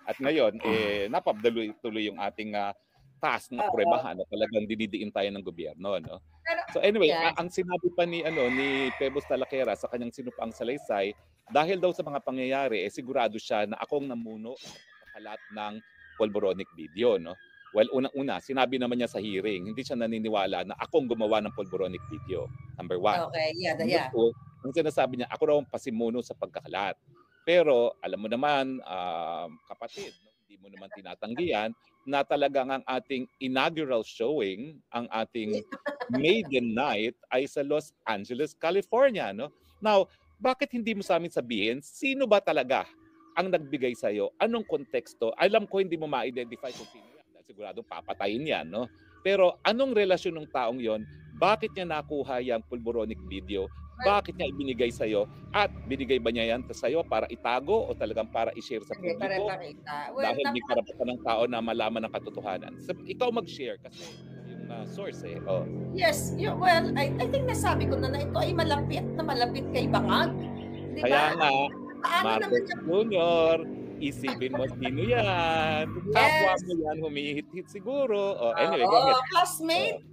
At ngayon, napabdaloy-tuloy yung ating task na pruebahan na talagang dinidiin tayo ng gobyerno, no? So anyway, ang sinabi pa ni Pebos Talakera sa kanyang sinumpaang salaysay, dahil daw sa mga pangyayari, sigurado siya na akong namuno sa pagkakalat ng polboronic video, no? Well, unang-una, sinabi naman niya sa hearing, hindi siya naniniwala na akong gumawa ng polboronic video. Number one. Okay, Number two, ang sinasabi niya, ako raw ang pasimuno sa pagkakalat. Pero, alam mo naman, kapatid, no? Hindi mo naman tinatanggihan na talagang ang ating inaugural showing, ang ating maiden night ay sa Los Angeles, California, no? Now, bakit hindi mo sa amin sabihin, sino ba talaga ang nagbigay sa'yo? Anong konteksto? Alam ko hindi mo ma-identify kung sino yan. Siguradong papatayin yan, no? Pero anong relasyon ng taong yon? Bakit niya nakuha yung pulboronic video? Bakit niya ibinigay sa'yo? At binigay ba niya yan sa'yo para itago o talagang para i-share sa publiko? Dahil may karapatan ng tao na malaman ang katotohanan. So, ikaw mag-share kasi yung source eh. Oh. Yes, well, I think nasabi ko na ito ay malapit kay Bangag. Diba? Kaya nga, Marcos Jr., isipin mo sino yan. Kapwa mo yan, humihit-hit siguro. Oh, anyway, go ahead. Classmate.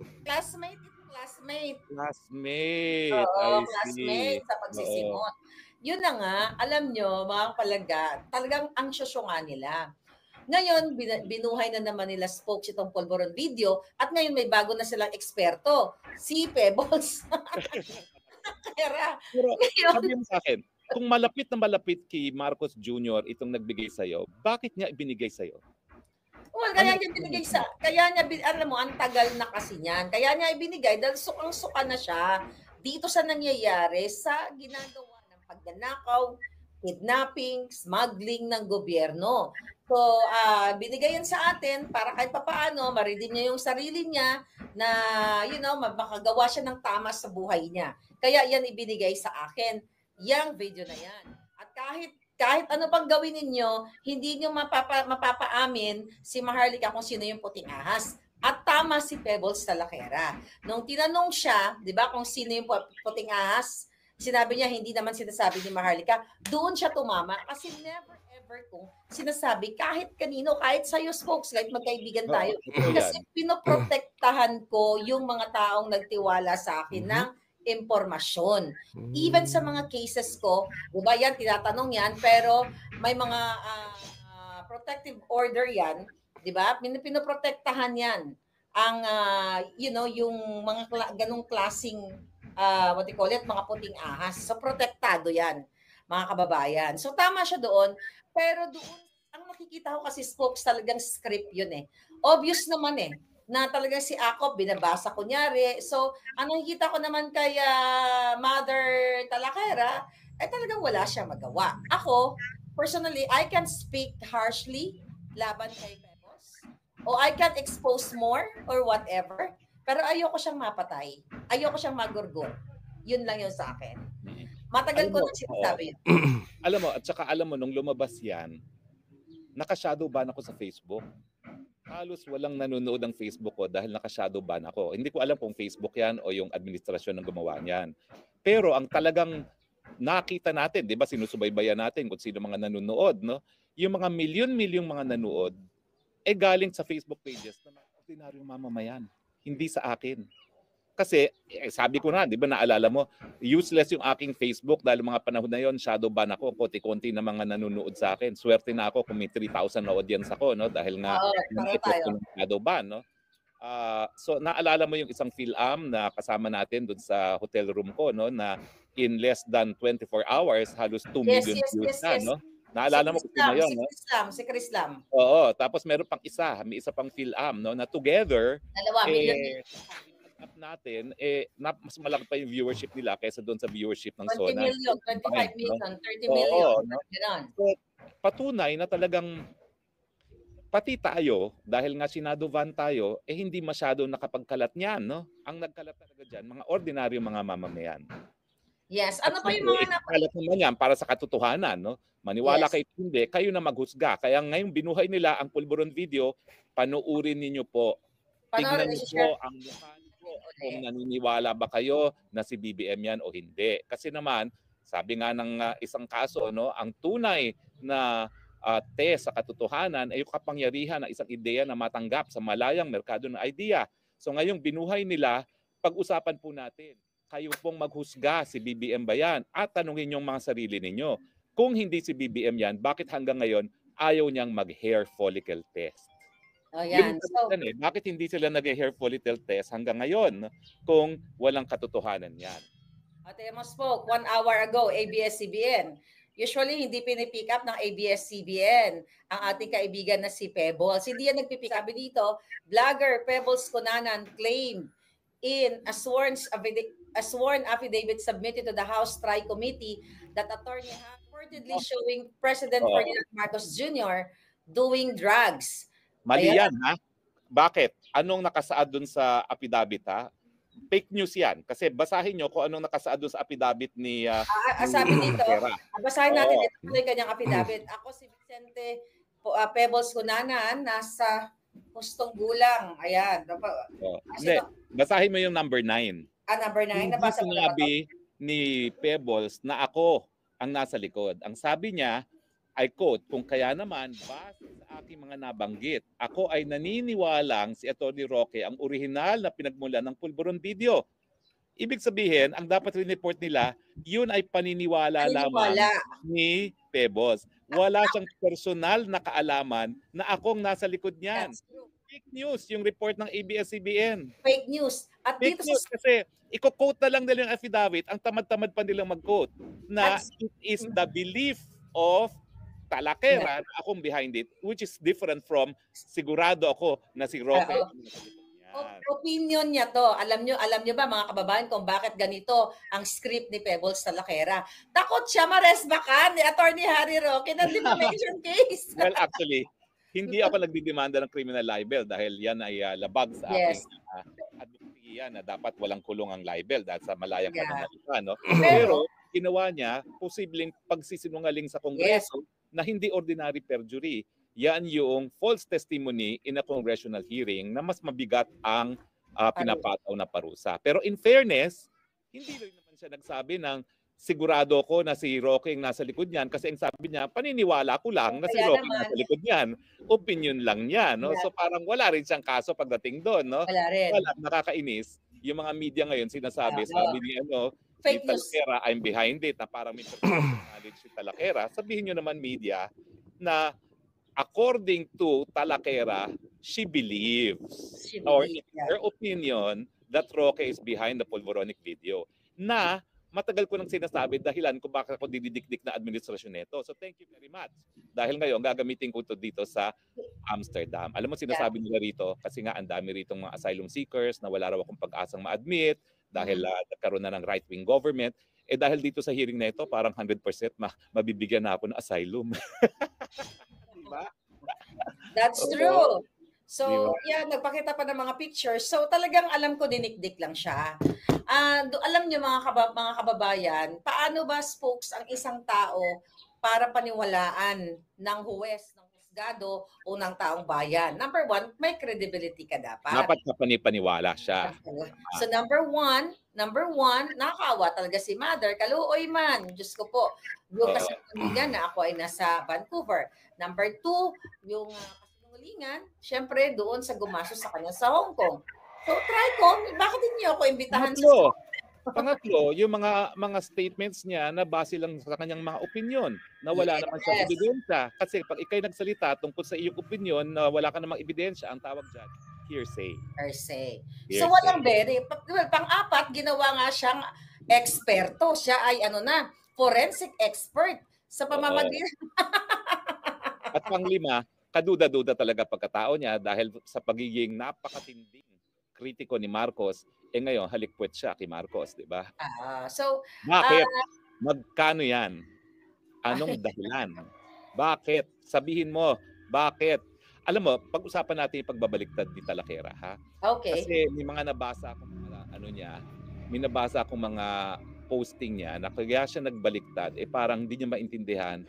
Oo, classmate sa pagsisimot. Yun na nga, alam nyo, mga kapalaga, talagang anxious nga nila. Ngayon, binuhay na naman nila spokes itong polvoron video at ngayon may bago na silang eksperto, si Pebbles. Pero sabi mo sa akin, kung malapit na malapit kay Marcos Jr. itong nagbigay sa'yo, bakit niya ibinigay sa'yo? Well, kaya niya binigay alam mo, ang tagal na kasi niyan. Kaya niya ibinigay dahil sukang-suka na siya dito sa nangyayari sa ginagawa ng pagnanakaw, kidnapping, smuggling ng gobyerno. So, binigay yan sa atin para kahit papaano, maridim niya yung sarili niya na, makagawa siya ng tama sa buhay niya. Kaya yan ibinigay sa akin, yung video na yan. At kahit ano pang gawin ninyo, hindi nyo mapapaamin si Maharlika kung sino yung puting ahas. At tama si Pebbles Talakera. Nung tinanong siya, di ba, kung sino yung puting ahas, sinabi niya, hindi naman sinasabi ni Maharlika, doon siya tumama. Kasi never ever kung sinasabi, kahit kanino, kahit sa'yo, spokes, kahit magkaibigan tayo. Kasi pinoprotektahan ko yung mga taong nagtiwala sa akin ng impormasyon. Even sa mga cases ko, diba yan, tinatanong yan, pero may mga protective order yan, diba? Pinoprotektahan yan. Ang, yung mga ganong klaseng, what you call it, mga puting ahas. So, protektado yan, mga kababayan. So, tama siya doon, pero doon, ang nakikita ko kasi spokes talagang script yun eh. Obvious naman eh, na talaga si Akop, binabasa kunyari. So, ang nakikita ko naman kay Mother Talakera, talagang wala siya magawa. Ako, personally, I can speak harshly laban kay Pebbles. O I can expose more or whatever. Pero ayoko siyang mapatay. Ayoko siyang magurgur. Yun lang yun sa akin. Matagal ko na sinasabi yun. Alam mo, at saka alam mo, nung lumabas yan, naka-shadow ban ako sa Facebook. Halos walang nanonood ng Facebook ko dahil naka-shadow ban ako. Hindi ko alam kung Facebook yan o yung administrasyon ng gumawa niyan. Pero ang talagang nakita natin, di ba, sinusubaybayan natin kung sino mga nanonood, no? Yung mga milyon-milyong mga nanood, galing sa Facebook pages ng mga ordinaryong mamamayan. Hindi sa akin. Kasi, sabi ko na, di ba naalala mo, useless yung aking Facebook dahil mga panahon na yon, shadow ban ako, konti-konti na mga nanonood sa akin. Swerte na ako kung may 3,000 na audience ako, no? Dahil nga, yung shadow ban, no? So, naalala mo yung isang PhilAm na kasama natin doon sa hotel room ko, no? Na in less than 24 hours, halos 2 million views na, no? Naalala mo kung sino yun, no? Si Chris Lam. Oo, tapos meron pang isa, may isa pang PhilAm, no? Na together, 2 million natin, mas malaki pa yung viewership nila kaysa doon sa viewership ng 20 Sona. 20 million, 25 million, 30 million. No? So, patunay na talagang pati tayo, dahil nga sinadovan tayo, hindi masyado nakapagkalat niyan, no? Ang nagkalat talaga dyan, mga ordinaryong mga mamamayan. Yes. Ano pa yung mga nakalat naman yan para sa katotohanan, no? Maniwala kayo hindi, kayo na maghusga. Kaya ngayong binuhay nila ang pulburon video, panuurin ninyo po. Tignan niyo po ang mukha kung naniniwala ba kayo na si BBM yan o hindi. Kasi naman, sabi nga ng isang kaso, no, ang tunay na test sa katotohanan ay yung kapangyarihan ng isang ideya na matanggap sa malayang merkado ng idea. So ngayong binuhay nila, pag-usapan po natin. Kayo pong maghusga, si BBM ba yan? At tanungin yung mga sarili ninyo. Kung hindi si BBM yan, bakit hanggang ngayon ayaw niyang mag-hair follicle test? Oh, Yun yan. yung So, tanong bakit hindi sila nag-hair follicle test hanggang ngayon kung walang katotohanan yan? Ate Mo spoke 1 hour ago, ABS-CBN. Usually, hindi pinipick up ng ABS-CBN ang ating kaibigan na si Pebbles. Hindi yan nagpipick up. Sabi dito, vlogger Pebbles Cunanan claimed in a sworn affidavit submitted to the House Tri-Committee that attorney had reportedly showing President Ferdinand Marcos Jr. doing drugs. Mali yan, ha? Bakit? Anong nakasaad dun sa affidavit, ha? Fake news yan. Kasi basahin nyo kung anong nakasaad doon sa affidavit ni sabi dito, basahin natin ito yung kanyang affidavit. Ako si Vicente Pebbles Cunanan, nasa hustong gulang. Ayan. Hindi, basahin mo yung number 9. Number 9. Hindi sinabi ni Pebbles na ako ang nasa likod. Ang sabi niya, I quote, kung kaya naman, base sa aking mga nabanggit, ako ay naniniwalang si Atty. Roque ang orihinal na pinagmula ng Pulburon video. Ibig sabihin, ang dapat rin-report nila, yun ay paniniwala lamang ni Pebbles. Wala siyang personal na kaalaman na akong nasa likod niyan. Fake news yung report ng ABS-CBN. Fake news. At fake dito news kasi i-quote na lang nila yung affidavit, ang tamad-tamad pa nilang mag-quote na it is the belief of Talakera na akong behind it, which is different from sigurado ako na si Roque. Opinion niya to. Alam nyo ba mga kababayan kung bakit ganito ang script ni Pebbles Talakera? Takot siya maresbakan ni Attorney Harry Roque ng defamation case. Well, actually, hindi ako nagdidemanda ng criminal libel dahil yan ay labag sa aking advocacy na dapat walang kulong ang libel dahil sa malayang pananalita. No? Pero ginawa niya, posibleng pagsisinungaling sa Kongreso na hindi ordinary perjury. Yan yung false testimony in a congressional hearing na mas mabigat ang pinapataw na parusa. Pero in fairness, hindi rin naman siya nagsabi ng sigurado ko na si Roque ang nasa likod niyan kasi ang sabi niya, paniniwala ko lang na si Roque ang nasa likod niyan. Opinion lang niya. No? So parang wala rin siyang kaso pagdating doon. No? Wala rin. Wala, nakakainis. Yung mga media ngayon sinasabi, sabi ni fake news. Talakera, I'm behind it, na parang may knowledge si Talakera. Sabihin nyo naman media na according to Talakera, she believes or in her opinion that Roque is behind the Pulboronic video. Na matagal ko nang sinasabi dahilan kung bakit ako dididikdik na administrasyon nito. So thank you very much. Dahil ngayon gagamitin ko ito dito sa Amsterdam. Alam mo sinasabi nila rito kasi nga ang dami ritong mga asylum seekers na wala raw akong pag-asang ma-admit dahil nagkaroon na ng right-wing government. Eh dahil dito sa hearing na ito, parang 100% mabibigyan na ako ng asylum. Diba? That's true. So, nagpakita pa ng mga pictures. So, talagang alam ko dinikdik lang siya. Alam niyo mga kababayan, paano ba spokes ang isang tao para paniwalaan ng huwes, ng husgado o ng taong bayan? Number 1, may credibility ka dapat. Dapat kapani-paniwala siya. So number one, nakakaawa talaga si Mother. Kaluoy man, Diyos ko po. Yung kasinungalingan na ako ay nasa Vancouver. Number 2, yung kasinungalingan, syempre doon sa gumastos sa kanya sa Hong Kong. So try ko, bakit hindi ako imbitahan Pangatlo, yung mga statements niya na base lang sa kanyang mga opinion na wala naman siyang ebidensya. Kasi pag ikay nagsalita tungkol sa iyong opinion na wala ka namang ebidensya, ang tawag dyan, hearsay. So walang pang-apat, ginawa nga siyang eksperto. Siya ay forensic expert sa pamamagitan. At pang-5, kaduda-duda talaga pagkatao niya dahil sa pagiging napakatinding kritiko ni Marcos, ngayon halikpwet siya kay Marcos, di ba? Bakit? Magkano yan? Anong dahilan? Bakit? Sabihin mo, bakit? Alam mo, pag-usapan natin yung pagbabaliktad ni Talakera, ha? Okay. Kasi may mga nabasa akong mga may nabasa akong mga posting niya na kaya siya nagbaliktad, parang hindi niya maintindihan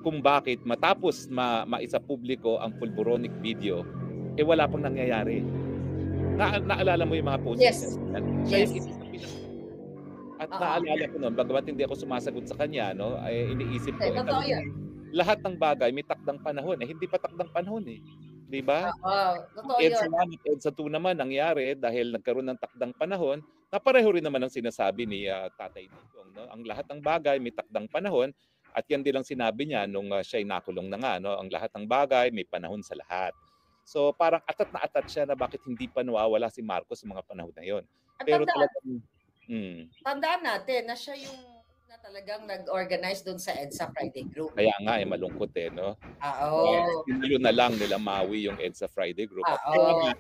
kung bakit matapos maisa publiko ang Pulboronic video, wala pang nangyayari. Naalala mo yung mga posts? Yes. At naalala ko noon, bagamat hindi ako sumasagot sa kanya, ay iniisip ko. Totoo yan. lahat ng bagay may takdang panahon. Hindi pa takdang panahon eh. 'Di ba? Oo, totoo EDSA yun. 1 at EDSA 2 naman nangyari dahil nagkaroon ng takdang panahon na pareho rin naman ang sinasabi ni Tatay Digong. No? Ang lahat ng bagay may takdang panahon at yan din ang sinabi niya nung siya'y nakulong na nga. No? Ang lahat ng bagay may panahon sa lahat. So parang atat na atat siya na bakit hindi pa nawawala si Marcos sa mga panahon na yon. At Pero tandaan, talagang tandaan natin na siya yung na talagang nag-organize doon sa EDSA Friday Group. kaya nga malungkot no. Oo. Tinulo na lang nila Maui yung EDSA Friday Group. At Oo. kaya nga,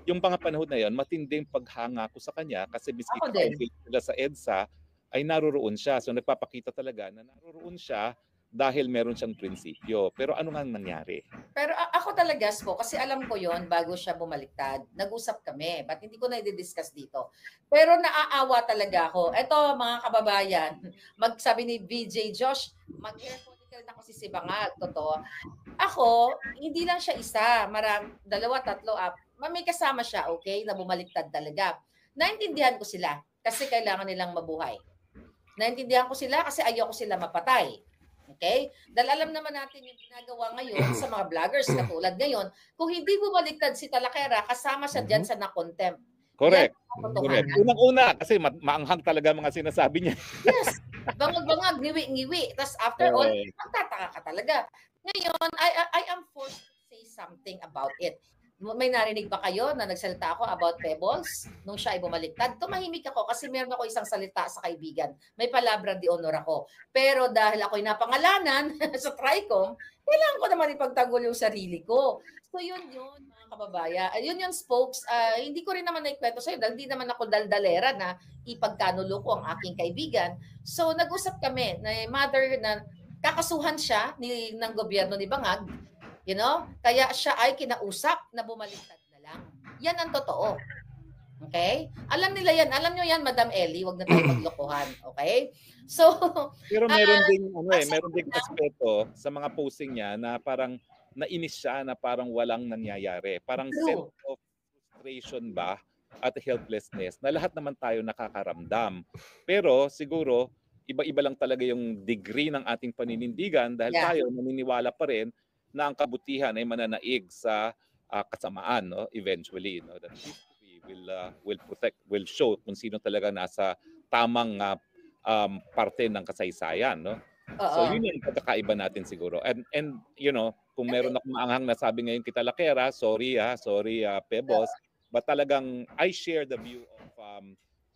yung mga panahon na yon, matinding paghanga ko sa kanya kasi biski Ako din. ka sila sa EDSA ay naroroon siya. So nagpapakita talaga na naroroon siya dahil meron siyang prinsipyo. Pero ano nga nangyari? Pero ako talaga, Spo, kasi alam ko yon bago siya bumaliktad. Nag-usap kami, but hindi ko na i-discuss dito. Pero naaawa talaga ako. Eto, mga kababayan, magsabi ni BJ Josh, mag-hair follicle na kasi si Bangag. Totoo. Ako, hindi lang siya isa. Dalawa, tatlo, may kasama siya, okay, na bumaliktad talaga. Naintindihan ko sila kasi kailangan nilang mabuhay. Naintindihan ko sila kasi ayaw ko sila mapatay. Okay? Dahil alam naman natin yung ginagawa ngayon sa mga vloggers katulad ngayon, kung hindi bumaliktad si Talakera, kasama siya dyan sa na-contempt. Correct. Correct. Unang-una, kasi maanghang talaga mga sinasabi niya. Yes. Bangag-bangag, ngiwi-ngiwi. Tapos after all, magtataka ka talaga. Ngayon, I am forced to say something about it. May narinig ba kayo na nagsalita ako about Pebbles nung siya ay bumaliktad? Tumahimik ako kasi meron ako isang salita sa kaibigan. May palabra de honor ako. Pero dahil ako'y napangalanan sa TRICOM, kailangan ko naman ipagtanggol yung sarili ko. So yun, mga kababayan. Yun yung spokes. Hindi ko rin naman naikwento sa'yo dahil hindi naman ako daldalera na ipagkanulo ko ang aking kaibigan. So nag-usap kami na mother na kakasuhan siya ng gobyerno ni Bangag. You know? Kaya siya ay kinausap na bumaliktad na lang. Yan ang totoo. Okay? Alam nila yan. Alam nyo yan, Madam Ellie. Huwag na tayo maglokohan. Okay? So, pero meron ding meron ding aspeto sa mga posting niya na parang nainis siya na parang walang nangyayari. Parang sense of frustration ba at helplessness na lahat naman tayo nakakaramdam. Pero siguro, iba-iba lang talaga yung degree ng ating paninindigan dahil tayo naniniwala pa rin na ang kabutihan ay mananaig sa kasamaan, no? Eventually, no? That history will protect, will show kung sino talaga nasa tamang parte ng kasaysayan, no? So yun yung pagkakaiba natin siguro. And you know, kung meron akong maanghang na sabi ngayon kita Lakera, sorry Pebbles, but talagang I share the view of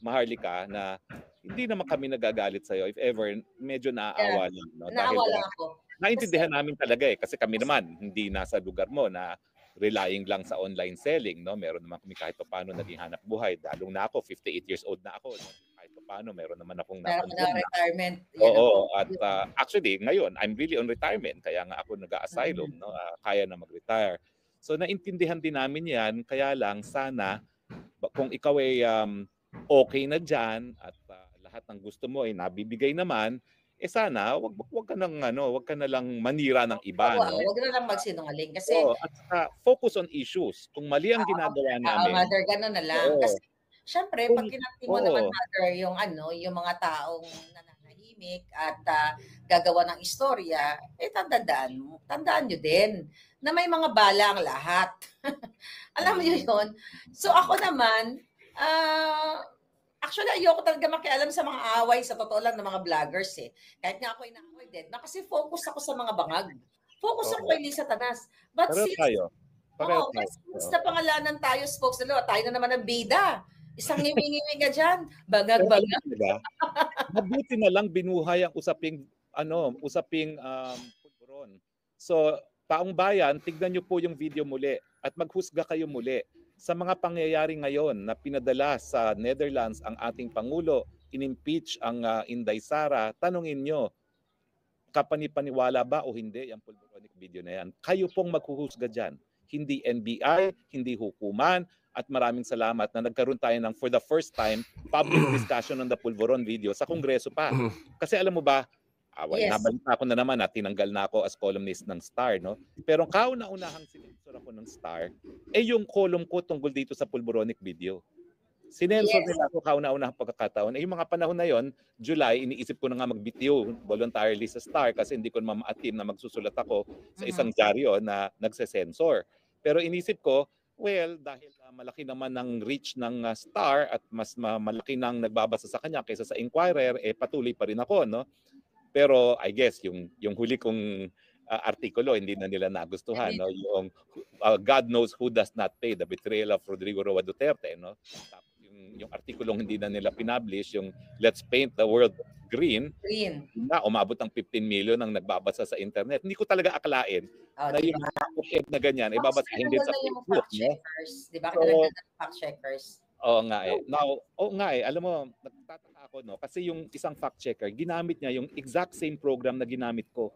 Maharlika na hindi naman kami nagagalit sa iyo if ever medyo naaawa lang, no? Naawa lang ako. Naintindihan namin talaga kasi kami naman hindi nasa lugar mo na relying lang sa online selling, no? Meron naman kami kahit paano naging hanap buhay. Dalong na ako, 58 years old na ako. No? Kahit paano meron naman akong retirement. Oo, at actually ngayon I'm really on retirement kaya nga ako nag-asylum, no? Kaya na mag-retire. So naintindihan din namin 'yan, kaya lang sana kung ikaw ay okay na diyan at lahat ng gusto mo ay nabibigay naman, sana wag ka nang wag ka na lang manira ng iba, no? Wag na lang magsinungaling kasi at focus on issues. Kung mali ang ginagawa namin. Mother, gano'n na lang. Kasi syempre pag kinakti mo naman mother yung yung mga taong nananahimik at gagawa ng istorya, tandaan nyo din na may mga bala ang lahat. Alam mo yun? So ako naman, actually, ayoko talaga makialam sa mga away, sa totoo lang, ng mga vloggers eh. Kahit nga ako inaaway din. Kasi focus ako sa mga bangag. Focus ako kay Lisa Tanas. But since na pangalanan tayo, spokes, tayo na naman ang bida. Isang ngiwi-ngiwi ka dyan. Bangag-bangag. Mabuti na lang binuhay ang usaping pulburon. So, taong bayan, tignan nyo po yung video muli at maghusga kayo muli. Sa mga pangyayari ngayon na pinadala sa Netherlands ang ating Pangulo, inimpeach ang Inday Sara, tanungin nyo, kapanipaniwala ba o hindi yung pulburonic video na yan? Kayo pong maghuhusga dyan. Hindi NBI, hindi hukuman, at maraming salamat na nagkaroon tayo ng for the first time public discussion on the pulburon video sa Kongreso pa. Kasi alam mo ba, nabalita ko na naman na tinanggal na ako as columnist ng Star, no? Pero kauna-unahang sinensor ako ng Star, yung column ko tungkol dito sa pulburonic video. Sinensor Yes. nila ako kauna-unahang pagkakataon. Yung mga panahon na yon, July, iniisip ko na nga mag-BTO voluntarily sa Star kasi hindi ko naman ma-attain na magsusulat ako sa isang dyaryo na nagse-sensor. Pero inisip ko, well, dahil malaki naman ang reach ng Star at mas malaki nang nagbabasa sa kanya kaysa sa Inquirer, patuloy pa rin ako, no? Pero I guess yung huli kong artikulo hindi na nila nagustuhan, no? Yung God knows who does not pay, the betrayal of Rodrigo Roa Duterte, no? Tapos yung artikulong hindi na nila pinablish, yung Let's Paint the World Green, na umabot ng 15 million ang nagbabasa sa internet. Hindi ko talaga akalain na yung op-ed na ganyan, ibabasahin din sa Facebook. Di ba? Kinalagyan ng fact checkers. Oo nga eh. Now, alam mo, nagtataka ako, no? Kasi yung isang fact checker, ginamit niya yung exact same program na ginamit ko.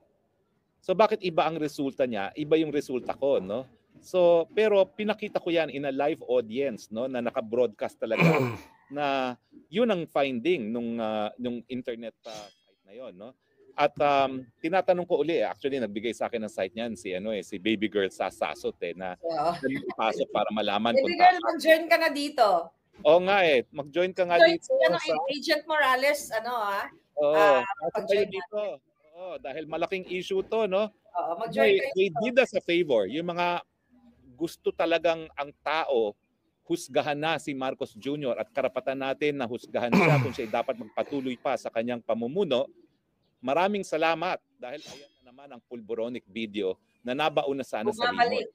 So bakit iba ang resulta niya? Iba yung resulta ko, no? So, pero pinakita ko yan in a live audience, no, na naka-broadcast talaga na yun ang finding nung internet site na yon, no? At tinatanong ko uli, actually nagbigay sa akin ng site niyan si Baby Girl Sasasot na ipasok para malaman Baby Girl, mag-join ka na dito. Oo nga mag-join ka nga dito. Agent Morales, kayo dito. Dahil malaking issue to, no? Mag-join they did us a favor. Yung mga gusto talagang ang tao husgahan na si Marcos Jr. at karapatan natin na husgahan siya kung siya dapat magpatuloy pa sa kanyang pamumuno. Maraming salamat dahil ayan na naman ang pulboronic video na nabauna sana sa limot.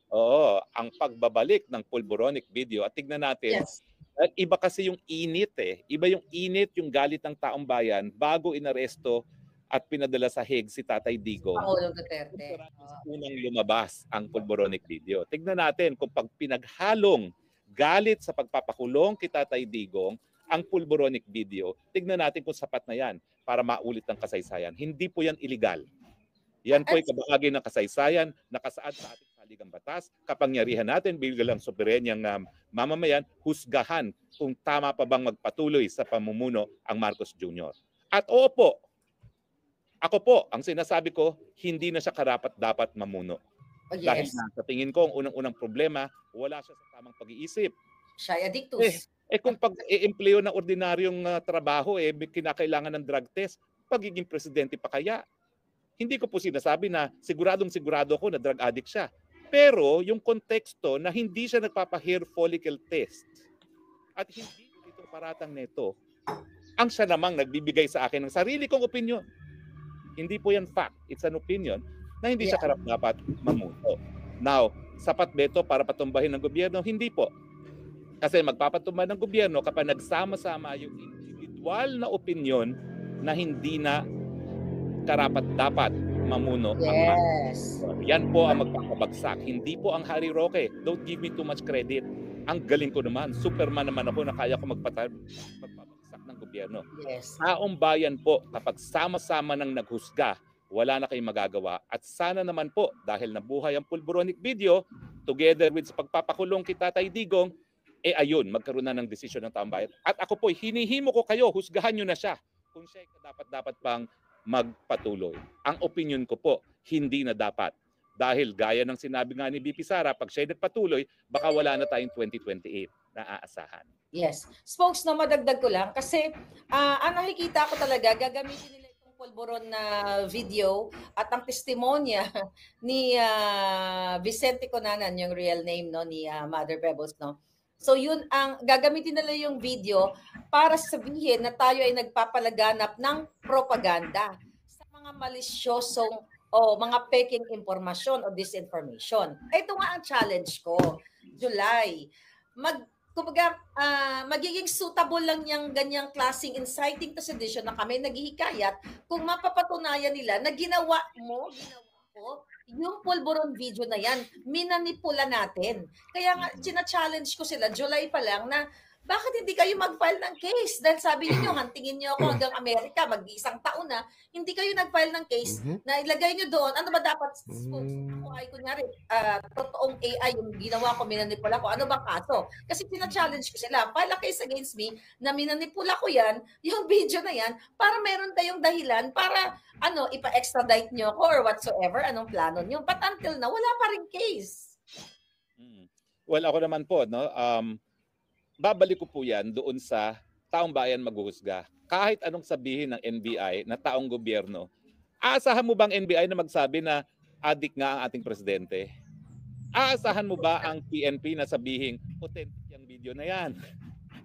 Oo, ang pagbabalik ng pulboronic video at tignan natin. Yes. At iba kasi yung init Iba yung init, yung galit ng taong bayan bago inaresto at pinadala sa Hague si Tatay Digong. Pangulo Duterte. Unang lumabas ang pulboronic video. Tignan natin kung pag pinaghalong galit sa pagpapakulong kay Tatay Digong ang pulboronic video, tignan natin kung sapat na yan para maulit ang kasaysayan. Hindi po yan illegal. Yan po ay kabahagi ng kasaysayan, nakasaad sa ating saligang batas, kapangyarihan natin bilang soberenyang mamamayan, husgahan kung tama pa bang magpatuloy sa pamumuno ang Marcos Jr. At oo po, ako po, ang sinasabi ko, hindi na siya karapat-dapat mamuno. Dahil sa tingin ko, ang unang-unang problema, wala siya sa tamang pag-iisip. Siya ay addictus. Kung pag-i-empleo ng ordinaryong trabaho, kinakailangan ng drug test, pagiging presidente pa kaya? Hindi ko po sinasabi na siguradong-sigurado ako na drug addict siya. Pero yung konteksto na hindi siya nagpapa-hair follicle test at hindi itong paratang nito, ang siya namang nagbibigay sa akin ng sarili kong opinion. Hindi po yan fact. It's an opinion na hindi siya karapat-dapat mamuno. Now, sapat ba ito para patumbahin ng gobyerno? Hindi po. Kasi magpapatumba ng gobyerno kapag nagsama-sama yung individual na opinion na hindi na karapat-dapat mamuno. Yes. Yan po ang magpapabagsak. Hindi po ang Harry Roque. Don't give me too much credit. Ang galing ko naman. Superman naman ako na kaya ko magpapabagsak ng gobyerno. Yes. Taong bayan po, kapag sama-sama nang naghusga, wala na kayong magagawa. At sana naman po, dahil nabuhay ang pulboronic video, together with sa pagpapakulong kay Tatay Digong, ayun, magkaroon na ng desisyon ng taong bayan. At ako po, hinihimo ko kayo, husgahan nyo na siya. Kung siya dapat pang magpatuloy. Ang opinion ko po, hindi na dapat. Dahil gaya ng sinabi nga ni BP Sara, pag siya nagpatuloy, baka wala na tayong 2028 na aasahan. Yes. Spokes, no, madagdag ko lang. Kasi ang nakikita ko talaga, gagamitin nila itong pulboron na video at ang testimonya ni Vicente Conanan, yung real name no ni Mother Pebbles, no. So yun ang gagamitin nila yung video para sabihin na tayo ay nagpapalaganap ng propaganda sa mga malisyosong o mga peking impormasyon o disinformation. Ito nga ang challenge ko. July, magiging suitable lang yung ganyang klaseng inciting to sedition na kami naghihikayat kung mapapatunayan nila na ginawa ko, yung pulboron video na yan, minanipula natin. Kaya nga, challenge ko sila, July pa lang, na bakit hindi kayo mag-file ng case? Dahil sabi niyo, hantingin niyo ako hanggang Amerika, mag-isang taon na, hindi kayo nag-file ng case na ilagay niyo doon. Ano ba dapat? Kung ay kunyari, totoong AI yung ginawa ko, minanipula ko, ano bang kaso? Kasi challenge ko sila, file a case against me na minanipula ko yan, yung video na yan, para meron kayong dahilan para ipa-extradite niyo ako or whatsoever, anong plano niyo. But until now, wala pa rin case. Well, ako naman po, no? babalik ko po yan doon sa taong bayan maghuhusga. Kahit anong sabihin ng NBI na taong gobyerno, aasahan mo bang NBI na magsabi na adik nga ang ating presidente? Aasahan mo ba ang PNP na sabihin, authentic yung video na yan?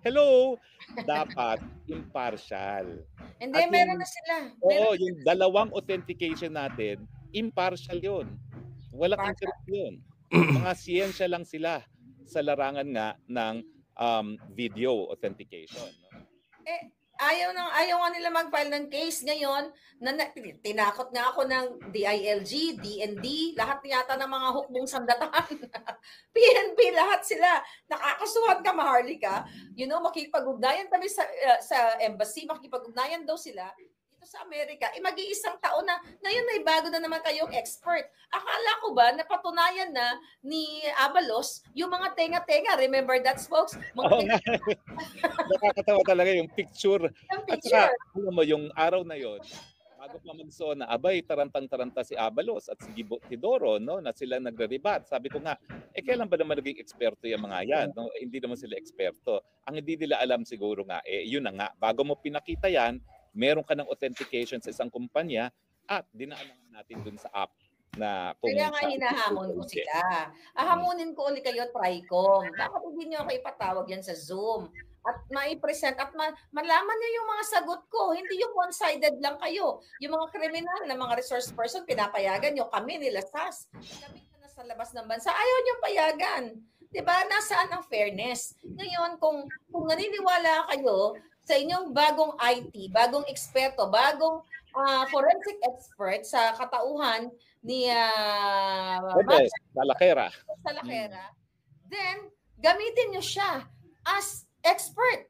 Hello? Dapat impartial. Hindi, At meron yung- na sila. Oo, yung dalawang authentication natin, impartial yun. Walang Impartial. interest yun. Mga siyensya lang sila sa larangan nga ng video authentication. No? Ayaw nga nila mag-file ng case ngayon. Tinakot nga ako ng DILG, DND, lahat yata ng mga hukbong sandatan. PNP, lahat sila. Nakakasuhan ka, Maharlika. Makikipag-ugnayan kami sa embassy, makikipag-ugnayan daw sila dito sa Amerika. Mag-iisang taon na, ngayon may bago na naman kayong expert. Akala ko ba napatunayan na ni Abalos yung mga tenga-tenga, remember that, folks? Oo nga. Nakakatawa talaga yung picture. Yung At picture. saka, alam mo, yung araw na yon, bago pa na abay, tarantang-taranta si Abalos at si Tidoro, no, na sila nagre-rebat. Sabi ko nga, kailan ba naman naging eksperto yung mga yan? No? Hindi naman sila eksperto. Ang hindi nila alam siguro nga, yun na nga, bago mo pinakita yan, meron ka ng authentication sa isang kumpanya at dinaanan natin dun sa app na kung Kaya nga hinahamon ko sila. Hamunin ko ulit kayo, Tricom. Bakit hindi nyo ako ipatawag yan sa Zoom? At mai-present at malaman niyo yung mga sagot ko. Hindi yung one-sided lang kayo. Yung mga kriminal na mga resource person, pinapayagan nyo. Kami nila SAS. Kami na nasa labas ng bansa. Ayaw nyo payagan. Diba? Nasaan ang fairness? Ngayon, kung naniniwala kayo sa inyong bagong IT, bagong eksperto, bagong forensic expert sa katauhan ni Salakera. Then, gamitin nyo siya as expert.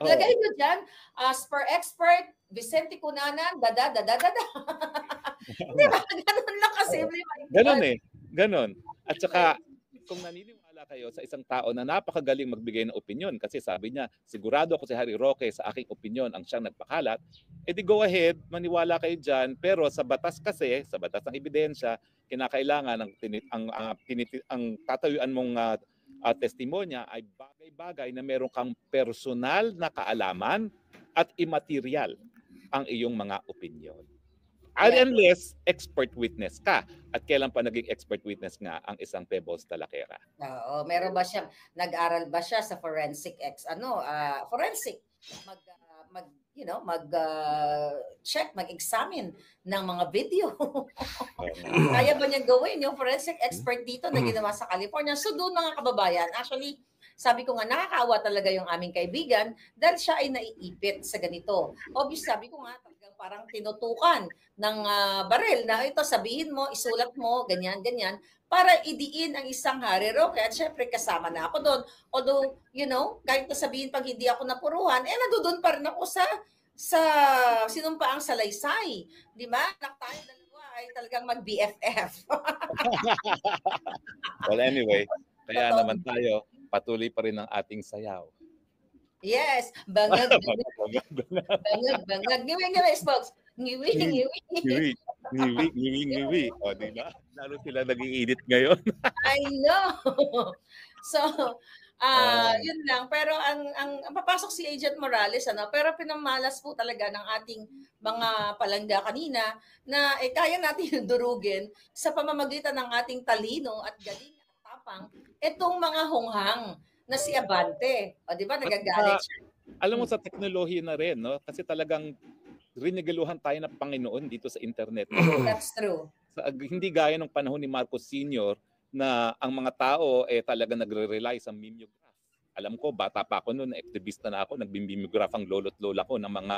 Lagay nyo dyan, as per expert, Vicente Cunanan, dada. Hindi ba? Ganun lang kasimple. Ganun Ganun. At saka, kung naniniwala kayo sa isang tao na napakagaling magbigay ng opinion, kasi sabi niya, sigurado ako si Harry Roque sa aking opinion ang siyang nagpakalat, edi go ahead, maniwala kayo dyan, pero sa batas kasi, sa batas ng ebidensya, kinakailangan ang tatayuan mong testimonya ay bagay-bagay na meron kang personal na kaalaman at immaterial ang iyong mga opinion. Unless expert witness ka. At kailan pa naging expert witness nga ang isang Pebbles Talakera? Oo, meron ba siya, nag-aral ba siya sa forensic forensic check, mag-examine ng mga video. Kaya ba niyang gawin yung forensic expert dito na ginawa sa California? So doon mga kababayan, actually, sabi ko nga, nakakaawa talaga yung aming kaibigan dahil siya ay naiipit sa ganito. Obviously, sabi ko nga, talagang parang tinutukan ng baril na ito, sabihin mo, isulat mo, ganyan, para idiin ang isang Harry Roque. At syempre, kasama na ako doon. Although, kahit sabihin pag hindi ako napuruhan, nandoon pa rin ako sa sinumpaang salaysay. Di ba? Tayo dalawa ay talagang mag-BFF. Well, anyway, kaya naman tayo, patuloy pa rin ang ating sayaw. Yes. Bangag. Ngiwi, folks. Ngiwi. O, di ba? Lalo sila nag-i-edit ngayon. I know. So, yun lang. Pero ang papasok si Agent Morales, pero pinamalas po talaga ng ating mga palangga kanina na kaya natin durugin sa pamamagitan ng ating talino at galing at tapang itong mga hunghang na si Abante. O, di ba? Nagagalit siya. Alam mo, sa teknolohiya na rin, no? Kasi talagang rinigaluhan tayo ng Panginoon dito sa internet. That's true. Hindi gaya ng panahon ni Marcos Sr. na ang mga tao talaga nagre-rely sa mimeograph. Alam ko, bata pa ako noon, activista na ako, nagbi-mimeograph ang lolo't lola ko ng mga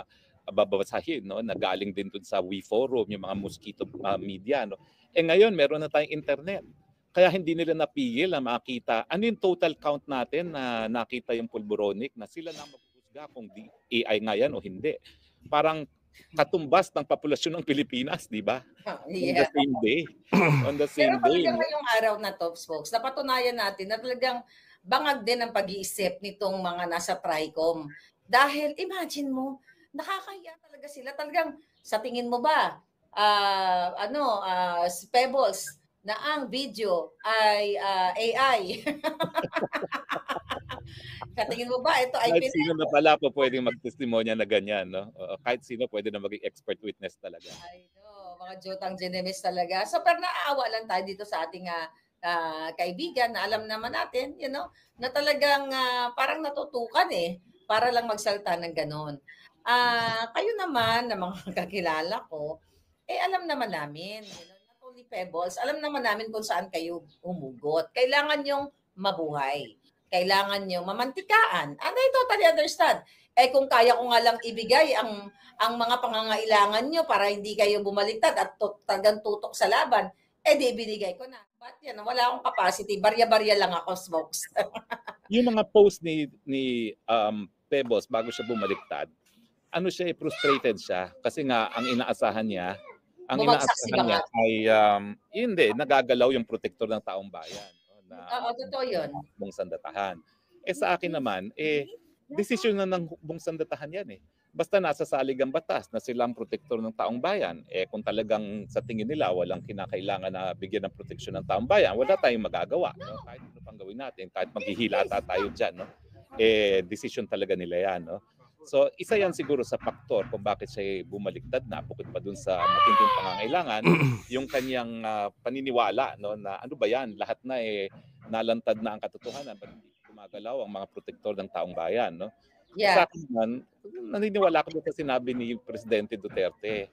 babasahin, no? Nagaling din doon sa WeForum, yung mga mosquito media. No? Ngayon, meron na tayong internet. Kaya hindi nila napigil na makita ano yung total count natin na nakita yung pulboronic na sila na maghuhusga kung AI nga yan o hindi. Parang katumbas ng populasyon ng Pilipinas, di ba? Yeah. On the same day. Pero ngayong araw na to, folks, napatunayan natin na talagang bangag din ang pag-iisip nitong mga nasa Tricom. Dahil imagine mo, nakakahiya talaga sila. Talagang sa tingin mo ba, si Pebbles, na ang video ay AI. Katingin mo ba ito ay Kahit sino na pala po pwedeng magtestimonya na ganyan, no? Kahit sino pwede na maging expert witness talaga. I know, mga Jotang Genemis talaga. So, pero naaawa lang tayo dito sa ating kaibigan na alam naman natin, na talagang parang natutukan para lang magsalta ng ganon. Kayo naman, na mga kakilala ko, alam naman namin, not only Pebbles, alam naman namin kung saan kayo humugot. Kailangan yung mabuhay. Kailangan yung mamantikaan. And I totally understand. Kung kaya ko nga lang ibigay ang mga pangangailangan nyo para hindi kayo bumaliktad at talagang tutok sa laban, di binigay ko na. But yan, wala akong capacity. Barya-barya lang ako, Smokes. Yung mga post ni Pebbles bago siya bumaliktad, frustrated siya kasi nga ang inaasahan niya ay hindi, nagagalaw yung protektor ng taong bayan. Oo, totoo yun. Buong sandatahan. Sa akin naman, desisyon na ng buong sandatahan yan Basta nasa salig ang batas na sila ang protektor ng taong bayan, kung talagang sa tingin nila walang kinakailangan na bigyan ng proteksyon ng taong bayan, wala tayong magagawa. No? Kahit ano pang gawin natin, kahit maghihilata tayo dyan, no? Desisyon talaga nila yan. No? So, isa yan siguro sa faktor kung bakit siya bumaliktad na, bukod pa dun sa matinding pangangailangan, yung kanyang paniniwala, no, na ano ba yan, lahat na nalantad na ang katotohanan, ba't hindi gumagalaw ang mga protektor ng taong bayan, no? Yeah. Sa akin naman, naniniwala ko sa sinabi ni Presidente Duterte,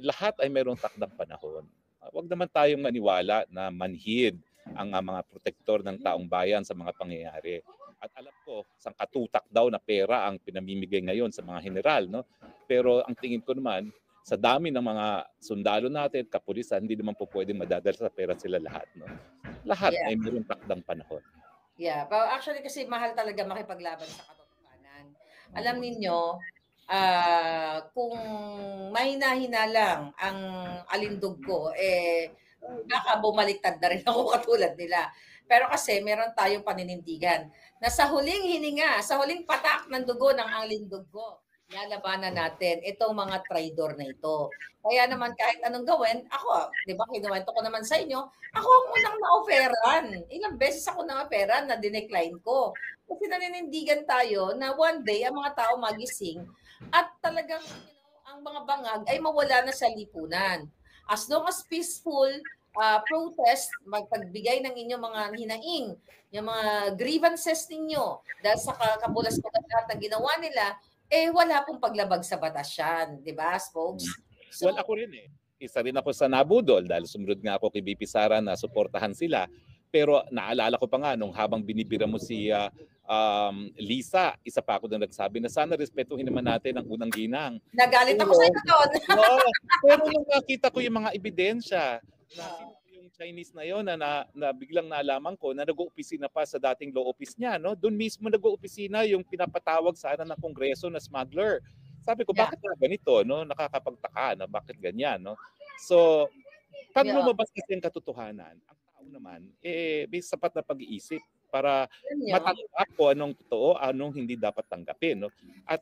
lahat ay mayroong takdang panahon. Huwag naman tayong maniwala na manhid ang mga protektor ng taong bayan sa mga pangyayari. At alam ko, sangkatutak daw na pera ang pinamimigay ngayon sa mga general, no? Pero ang tingin ko naman, sa dami ng mga sundalo natin, kapulisan, hindi naman po pwedeng madadala sa pera sila lahat, no? Lahat ay mayroong takdang panahon. Yeah, pero actually kasi mahal talaga makipaglaban sa katotohanan. Alam ninyo, kung mahina-hina lang ang alindog ko, baka bumaliktad na rin ako katulad nila. Pero kasi meron tayong paninindigan na sa huling hininga, sa huling patak ng dugo ng alindog ko, lalabanan natin itong mga traidor na ito. Kaya naman kahit anong gawin, ako, di ba, kinuwento ko naman sa inyo, ako ang unang na-offeran. Ilang beses ako na-offeran na dinecline ko. Kasi naninindigan tayo na one day ang mga tao magising at talagang ang mga bangag ay mawala na sa lipunan. As long as peaceful protest, magpagbigay ng inyong mga hinaing, yung mga grievances ninyo dahil sa kabulas-bulas lahat ng ginawa nila, wala pong paglabag sa batas yan. Di ba, Spokes? So, well, ako rin Isa rin ako sa nabudol dahil sumunod nga ako kay BP Sara na suportahan sila. Pero naalala ko pa nga nung habang binibira mo si Lisa, isa pa ako na nagsabi na sana respetuhin naman natin ang unang ginang. Nagalit ako sa ito doon. Pero nung nakita ko yung mga ebidensya na yung Chinese na yon na biglang nalaman ko na nag-oopisina pa sa dating law office niya, no? Doon mismo nag-oopisina yung pinapatawag sana ng Kongreso na smuggler. Sabi ko, bakit na ganito, no? Nakakapagtaka na bakit ganyan, no? So, pag lumabas kasi ang katotohanan, ang tao naman may sapat na pag-iisip para matanggap ko anong totoo, anong hindi dapat tanggapin, no? At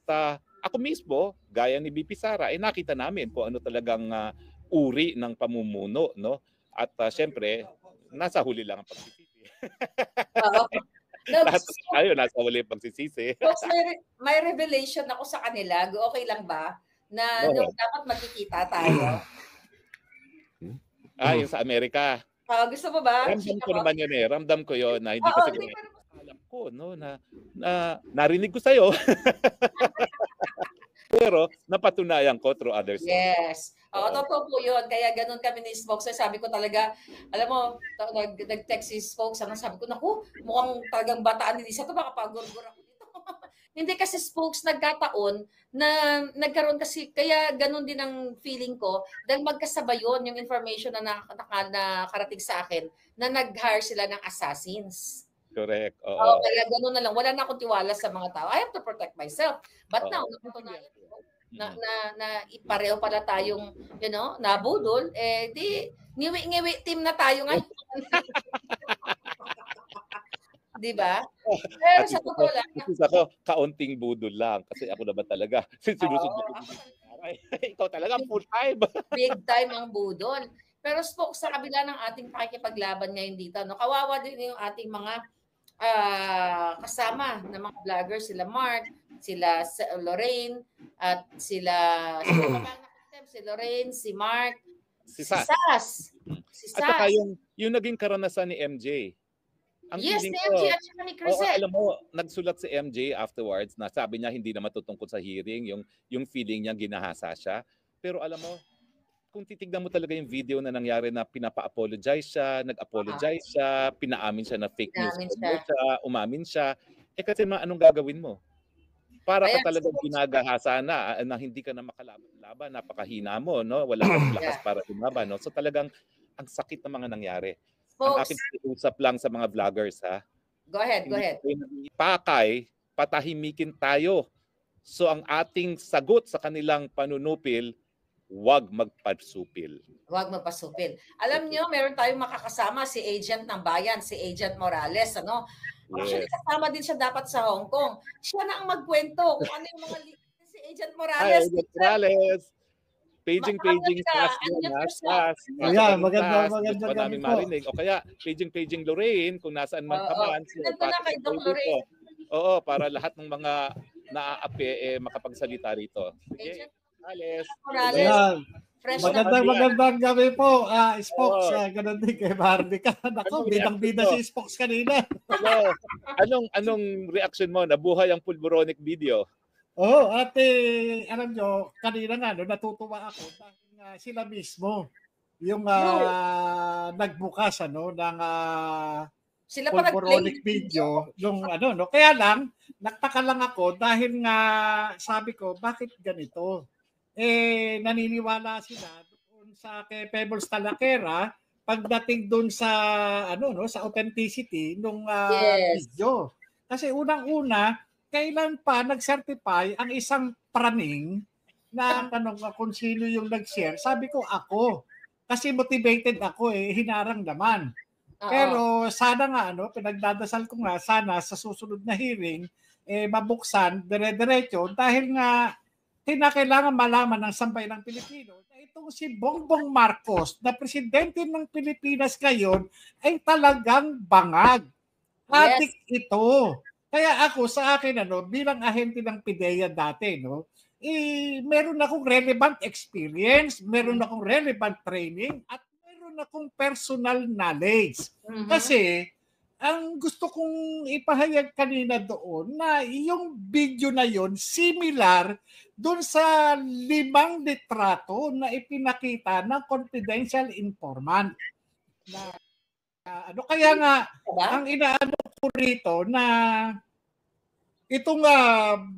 ako mismo, gaya ni BP Sara, nakita namin kung ano talagang uri ng pamumuno, no? At syempre, nasa huli lang ang pagsisisi. Lahat tayo nasa huli ang pagsisisi. May revelation ako sa kanila. Okay lang ba? Na dapat magkikita tayo. Yung sa Amerika. Gusto mo ba? Ramdam ko naman yun Ramdam ko yun na hindi kasi alam ko, no? Na narinig ko sa'yo. Pero napatunayan ko through others. Yes. Totoo po yun. Kaya ganun kami ni Spokes. Sabi ko talaga, alam mo, nag-text si Spokes. Sabi ko, naku, mukhang talagang bataan ni Lisa. Ito baka pagurgur ako dito. Hindi kasi Spokes nagkataon na nagkaroon kasi, kaya ganun din ang feeling ko. Dahil magkasabay yun, yung information na nakarating sa akin, na nag-hire sila ng assassins. Correct. Kaya gano'n na lang. Wala na akong tiwala sa mga tao. I have to protect myself. But now, napatunayan ko na ipareho pala tayong, nabudol, di ngiwi-ngiwi team na tayo ngayon. Di ba? Pero sa totoo lang. Ako, kaunting budol lang. Kasi ako naman talaga. Sinusunod ko. Ikaw talaga full time. Big time ang budol. Pero spoke sa kabila ng ating pakikipaglaban ngayon dito, no? Kawawa din yung ating mga kasama na mga vlogger, sila Mark, sila Lorraine, at sila si Lorraine, si Mark, Si si Sas. Sas. Si At saka Sas. yung naging karanasan ni MJ. Ang Yes, feeling ni ko, MJ at saka ni oo, Crisette. alam mo, nagsulat si MJ afterwards na sabi niya hindi naman tutungkol sa hearing, yung feeling niya ginahasa siya. Pero alam mo, kung titignan mo talaga yung video na nangyari na pinapa-apologize siya, nag-apologize siya, pinaamin siya na fake news Pinaamin siya, siya. umamin siya. Kasi anong gagawin mo? Para ka Ayan, talagang so- ginagahasa na hindi ka na makalaban, napakahina mo, no? Wala kang lakas Yeah. para lumaban, no? So talagang ang sakit ng mga nangyari. Ang Folks, aking pakiusap lang sa mga vloggers, ha? go ahead. Pakay, patahimikin tayo. So ang ating sagot sa kanilang panunupil, huwag magpasupil. Huwag magpasupil. Alam nyo, meron tayong makakasama si Agent ng Bayan, si Agent Morales, ano? Actually, Yes. kasama din siya dapat sa Hong Kong. Siya na ang magkwento kung ano yung mga si Agent Hi, Morales. Agent Morales. Paging, Sas. Yeah, maganda namin po. marinig. O kaya, paging Lorraine, kung nasaan man ka man. Nandito na kay Doc Lorraine. Oo, para lahat ng mga naaapi makapagsalita rito. Sige, Morales. Ayan. Fresh Magandang gabi po, Spokes. Ganun din kay Mardica. Nako, bidang-bida si Spokes kanina. Hello. Anong reaction mo? Nabuhay ang pulboronic video? Oo, alam nyo, kanina nga, natutuwa ako dahil sila mismo yung nagbukas ng sila pa pulboronic video. Yung kaya lang, nagtaka lang ako dahil nga sabi ko, bakit ganito? Naniniwala sila doon sa kay Pebbles Talakera pagdating doon sa sa authenticity nung video. Kasi unang-una, kailan pa nag-certify ang isang praning na kung sino yung nag-share? Sabi ko ako. Kasi motivated ako hinarang naman. Pero sana nga pinagdadasal ko nga sana sa susunod na hearing mabuksan dire-diretso dahil nga kailangan malaman ng sambayanang Pilipino na itong si Bongbong Marcos na presidente ng Pilipinas ngayon ay talagang bangag. Adik ito. Kaya ako sa akin bilang ahente ng PIDEA dati meron akong relevant experience, meron akong relevant training at meron akong personal knowledge. Kasi ang gusto kong ipahayag kanina doon na yung video na yon similar doon sa 5 litrato na ipinakita ng confidential informant. Na, kaya nga, ang inaano ko rito na itong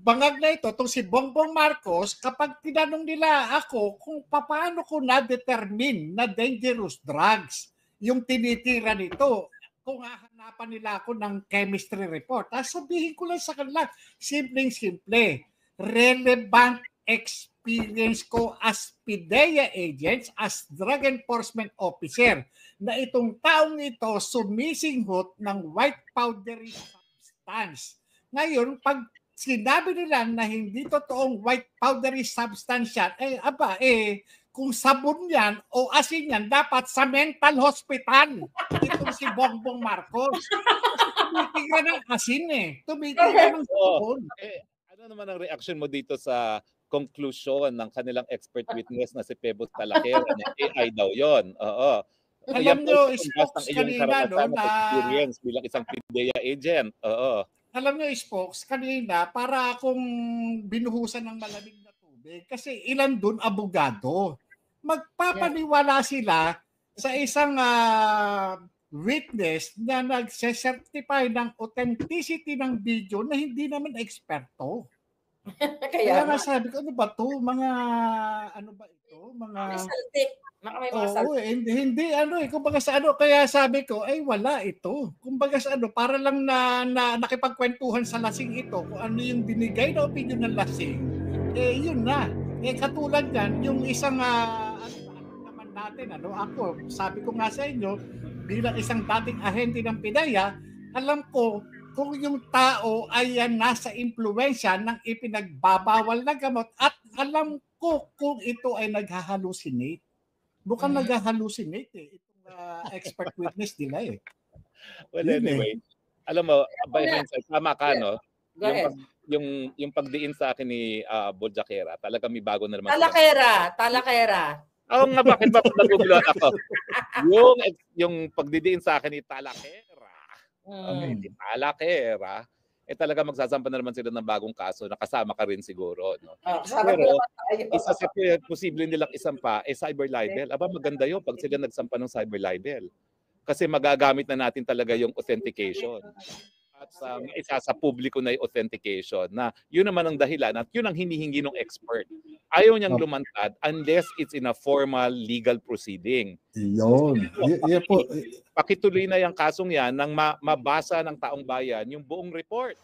bangag na ito, itong si Bongbong Marcos, kapag tinanong nila ako kung paano ko na-determine na dangerous drugs yung tinitira nito, kung hahanapan nila ako ng chemistry report, sabihin ko lang sa kanila, simpleng-simple, relevant experience ko as PIDEA agents, as drug enforcement officer, na itong taong ito sumisinghot ng white powdery substance. Ngayon, pag sinabi nila na hindi totoong white powdery substance yan, kung sabon yan o asin yan, dapat sa mental hospital. Itong si Bongbong Marcos. Tumitinga ng asin Tumitinga ng sabon. Ano naman ang reaction mo dito sa conclusion ng kanilang expert witness na si Pebbles Talakera na AI daw yon? Oo. Alam nyo, Spokes kanina experience bilang isang PIDEA agent. Oo. Alam nyo, Spokes, kanina para akong binuhusan ng malamig na tubig kasi ilan dun abogado. Magpapaniwala sila sa isang witness na nagse-certify ng authenticity ng video na hindi naman eksperto. Kaya nga sabi ko, ano ba ito? Mga hindi kumbaga sa kaya sabi ko ay wala ito. Kumbaga sa para lang na nakipagkwentuhan sa lasing ito kung ano yung binigay na opinion ng lasing. Yun na. Katulad yan, yung isang naman natin ako, sabi ko nga sa inyo bilang isang dating ahente ng PIDEA, alam ko kung yung tao ay nasa impluwensya ng ipinagbabawal na gamot at alam ko kung ito ay naghahalusinate. mukhang nag-hallucinate itong expert witness nila eh. Well, Yun anyway, alam mo, by Una- hindsight, tama ka, no? Go ahead. Yung pagdiin sa akin ni Boljakera, talaga may bago na naman. Talakera. Oo nga, bakit ba naguguluhan ako? yung pagdidiin sa akin ni Talakera, ni Talakera, talaga magsasampa na naman sila ng bagong kaso na kasama ka rin siguro. No? Pero isa sa posible nilang isampa cyber libel. Aba, maganda yun pag sila nagsampa ng cyber libel. Kasi magagamit na natin talaga yung authentication. At isa sa publiko na yung authentication na yun naman ang dahilan at yun ang hinihingi ng expert. Ayaw niyang lumantad unless it's in a formal legal proceeding. Yun. Pakituloy na yung kasong yan nang mabasa ng taong bayan yung buong report.